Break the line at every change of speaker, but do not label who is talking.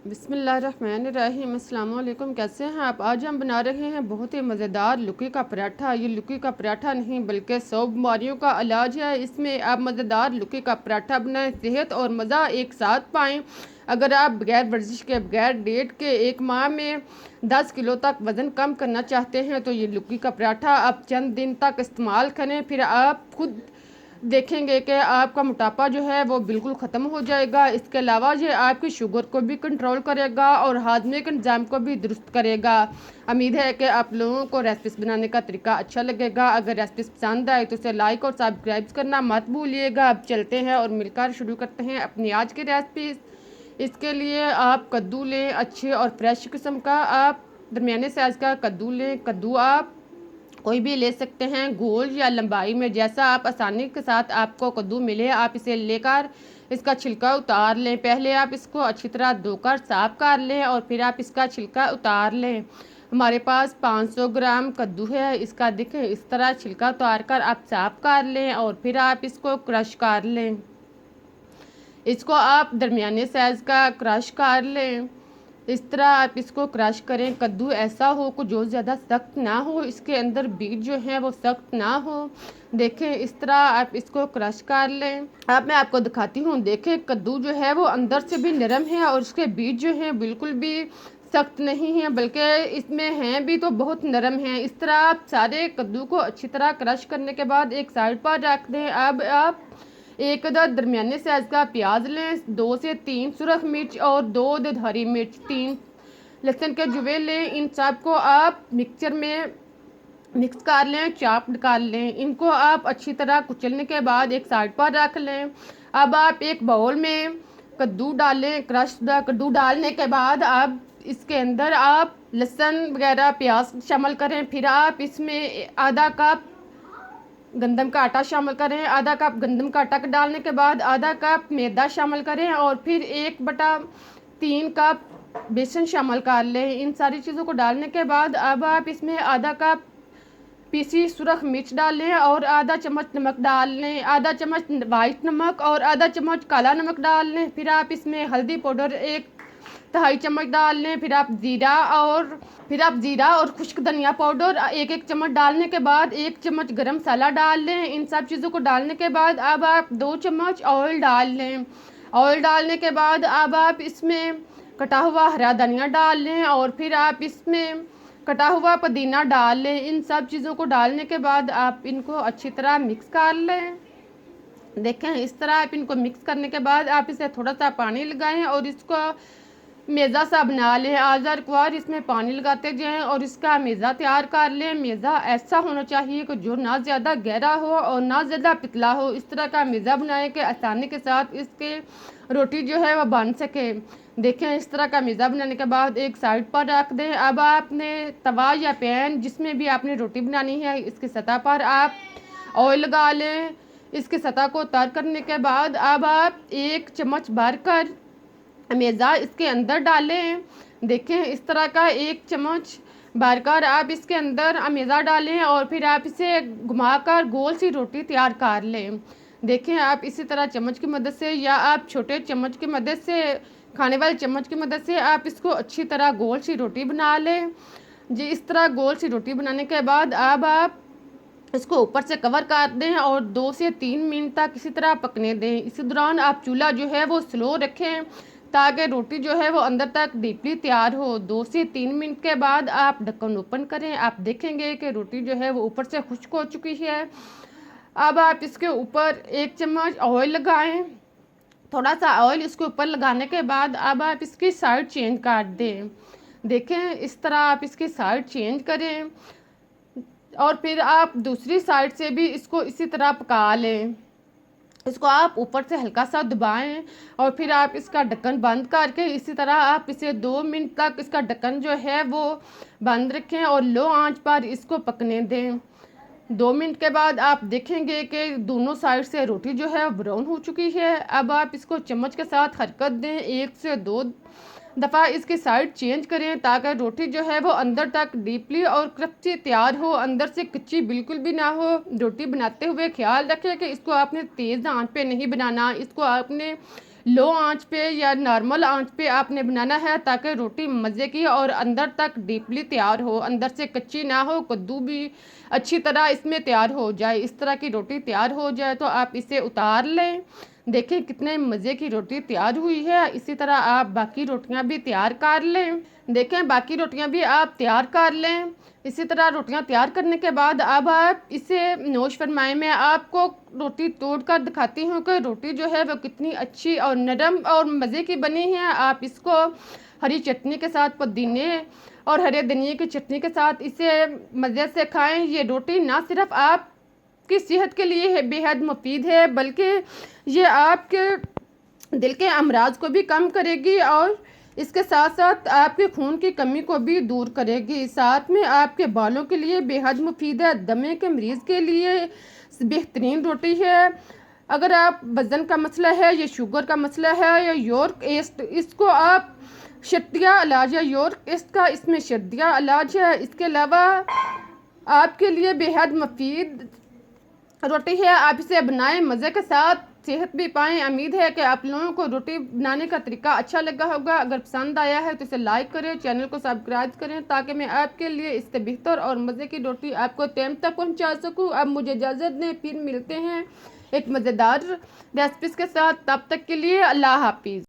बिस्मिल्लाहिर्रहमानिर्रहीम। अस्सलाम वालेकुम। कैसे हैं आप? आज हम बना रहे हैं बहुत ही मज़ेदार लुकी का पराठा। ये लुकी का पराठा नहीं बल्कि 100 बीमारियों का इलाज है। इसमें आप मज़ेदार लुकी का पराठा बनाएं, सेहत और मज़ा एक साथ पाएं। अगर आप बगैर वर्जिश के, बगैर डेट के एक माह में 10 किलो तक वज़न कम करना चाहते हैं तो ये लुकी का पराठा आप चंद दिन तक इस्तेमाल करें, फिर आप खुद देखेंगे कि आपका मोटापा जो है वो बिल्कुल ख़त्म हो जाएगा। इसके अलावा ये आपकी शुगर को भी कंट्रोल करेगा और हाजमे के निज़ाम को भी दुरुस्त करेगा। उम्मीद है कि आप लोगों को रेसिपीस बनाने का तरीका अच्छा लगेगा। अगर रेसिपीस पसंद आए तो उसे लाइक और सब्सक्राइब करना मत भूलिएगा। अब चलते हैं और मिलकर शुरू करते हैं अपनी आज की रेसिपीस। इसके लिए आप कद्दू लें, अच्छे और फ्रेश किस्म का। आप दरमियाने साइज़ का कद्दू लें। कद्दू आप कोई भी ले सकते हैं, गोल या लंबाई में, जैसा आप आसानी के साथ आपको कद्दू मिले आप इसे लेकर इसका छिलका उतार लें। पहले आप इसको अच्छी तरह धोकर साफ कर लें और फिर आप इसका छिलका उतार लें। हमारे पास 500 ग्राम कद्दू है। इसका देखें इस तरह छिलका उतार कर आप साफ कर लें और फिर आप इसको क्रश कर लें। इसको आप दरमियाने साइज़ का क्रश कर लें। इस तरह आप इसको क्रश करें। कद्दू ऐसा हो कि जो ज़्यादा सख्त ना हो, इसके अंदर बीज जो है वो सख्त ना हो। देखें इस तरह आप इसको क्रश कर लें। अब मैं आपको दिखाती हूँ। देखें कद्दू जो है वो अंदर से भी नरम है और उसके बीज जो हैं बिल्कुल भी सख्त नहीं है, बल्कि इसमें हैं भी तो बहुत नरम हैं। इस तरह आप सारे कद्दू को अच्छी तरह क्रश करने के बाद एक साइड पर रख दें। अब आप एक अदद दरमियाने साइज़ का प्याज लें, 2 से 3 सुरख मिर्च और 2 अदद हरी मिर्च, 3 लहसुन के जुवे लें। इन सब को आप मिक्सचर में मिक्स कर लें, चाप कर लें। इनको आप अच्छी तरह कुचलने के बाद एक साइड पर रख लें। अब आप एक बाउल में कद्दू डालें। क्रश कद्दू डालने के बाद आप इसके अंदर आप लहसुन वगैरह प्याज शामिल करें। फिर आप इसमें आधा कप गंदम का आटा शामिल करें। आधा कप गंदम का आटा डालने के बाद आधा कप मैदा शामिल करें और फिर 1/3 कप बेसन शामिल कर लें। इन सारी चीज़ों को डालने के बाद अब आप इसमें आधा कप पीसी सुरख मिर्च डाल लें और आधा चम्मच नमक डाल लें। आधा चम्मच वाइट नमक और आधा चम्मच काला नमक डाल लें। फिर आप इसमें हल्दी पाउडर 1/2 चम्मच डाल लें। फिर आप जीरा और खुश्क धनिया पाउडर 1-1 चम्मच डालने के बाद 1 चम्मच गरम मसाला डाल लें। इन सब चीज़ों को डालने के बाद अब आप 2 चम्मच ऑयल डाल लें। ऑयल डालने के बाद अब आप इसमें कटा हुआ हरा धनिया डाल लें और फिर आप इसमें कटा हुआ पुदीना डाल लें। इन सब चीज़ों को डालने के बाद आप इनको अच्छी तरह मिक्स कर लें। देखें इस तरह आप इनको मिक्स करने के बाद आप इसे थोड़ा सा पानी लगाएं और इसको मेज़ा सा बना लें। आज़ार क्वार इसमें पानी लगाते जाएं और इसका मेज़ा तैयार कर लें। मेज़ा ऐसा होना चाहिए कि जो ना ज़्यादा गहरा हो और ना ज़्यादा पतला हो। इस तरह का मेज़ा बनाएं कि आसानी के साथ इसके रोटी जो है वह बन सके। देखें इस तरह का मेज़ा बनाने के बाद एक साइड पर रख दें। अब आपने तवा या पैन जिसमें भी आपने रोटी बनानी है इसकी सतह पर आप ऑयल लगा लें। इसकी सतह को तर करने के बाद अब आप 1 चम्मच भरकर मेज़ा इसके अंदर डालें। देखें इस तरह का 1 चम्मच भरकर आप इसके अंदर मेज़ा डालें और फिर आप इसे घुमाकर गोल सी रोटी तैयार कर लें। देखें आप इसी तरह चम्मच की मदद से या आप छोटे चम्मच की मदद से, खाने वाले चम्मच की मदद से आप इसको अच्छी तरह गोल सी रोटी बना लें। जी इस तरह गोल सी रोटी बनाने के बाद अब आप इसको ऊपर से कवर कर दें और 2 से 3 मिनट तक इसी तरह पकने दें। इसी दौरान आप चूल्हा जो है वो स्लो रखें ताकि रोटी जो है वो अंदर तक डीपली तैयार हो। 2 से 3 मिनट के बाद आप ढक्कन ओपन करें। आप देखेंगे कि रोटी जो है वो ऊपर से खुश्क हो चुकी है। अब आप इसके ऊपर 1 चम्मच ऑयल लगाएं। थोड़ा सा ऑयल इसके ऊपर लगाने के बाद अब आप इसकी साइड चेंज कर दें। देखें इस तरह आप इसकी साइड चेंज करें और फिर आप दूसरी साइड से भी इसको इसी तरह पका लें। इसको आप ऊपर से हल्का सा दबाएं और फिर आप इसका ढक्कन बंद करके इसी तरह आप इसे 2 मिनट तक इसका ढक्कन जो है वो बंद रखें और लो आंच पर इसको पकने दें। 2 मिनट के बाद आप देखेंगे कि दोनों साइड से रोटी जो है ब्राउन हो चुकी है। अब आप इसको चम्मच के साथ हरकत दें, 1 से 2 दफ़ा इसकी साइड चेंज करें ताकि रोटी जो है वो अंदर तक डीपली और क्रंची तैयार हो, अंदर से कच्ची बिल्कुल भी ना हो। रोटी बनाते हुए ख्याल रखें कि इसको आपने तेज़ आंच पे नहीं बनाना, इसको आपने लो आंच पे या नॉर्मल आंच पे आपने बनाना है ताकि रोटी मज़े की और अंदर तक डीपली तैयार हो, अंदर से कच्ची ना हो, कद्दू भी अच्छी तरह इसमें तैयार हो जाए। इस तरह की रोटी तैयार हो जाए तो आप इसे उतार लें। देखें कितने मज़े की रोटी तैयार हुई है। इसी तरह आप बाकी रोटियां भी तैयार कर लें। देखें बाकी रोटियां भी आप तैयार कर लें। इसी तरह रोटियां तैयार करने के बाद अब आप इसे नोश फरमाएं। मैं आपको रोटी तोड़ कर दिखाती हूँ कि रोटी जो है वो कितनी अच्छी और नरम और मज़े की बनी है। आप इसको हरी चटनी के साथ, पुदीने और हरे धनिए की चटनी के साथ इसे मज़े से खाएं। ये रोटी ना सिर्फ आपकी सेहत के लिए है बेहद मुफीद है, बल्कि ये आपके दिल के अमराज को भी कम करेगी और इसके साथ साथ आपके खून की कमी को भी दूर करेगी। साथ में आपके बालों के लिए बेहद मुफीद है। दमे के मरीज़ के लिए बेहतरीन रोटी है। अगर आप वज़न का मसला है या शुगर का मसला है या यूरिक एसिड, इसको आप शर्तिया इलाज है यूरिक एसिड का, इसमें शर्तिया इलाज है। इसके अलावा आपके लिए बेहद मुफीद रोटी है। आप इसे बनाएं, मज़े के साथ सेहत भी पाएं। उम्मीद है कि आप लोगों को रोटी बनाने का तरीका अच्छा लगा होगा। अगर पसंद आया है तो इसे लाइक करें, चैनल को सब्सक्राइब करें ताकि मैं आपके लिए इससे बेहतर और मज़े की रोटी आपको टाइम तक पहुंचा सकूं। अब मुझे इजाज़त दें, फिर मिलते हैं एक मज़ेदार रेसिपीज़ के साथ। तब तक के लिए अल्लाह हाफिज़।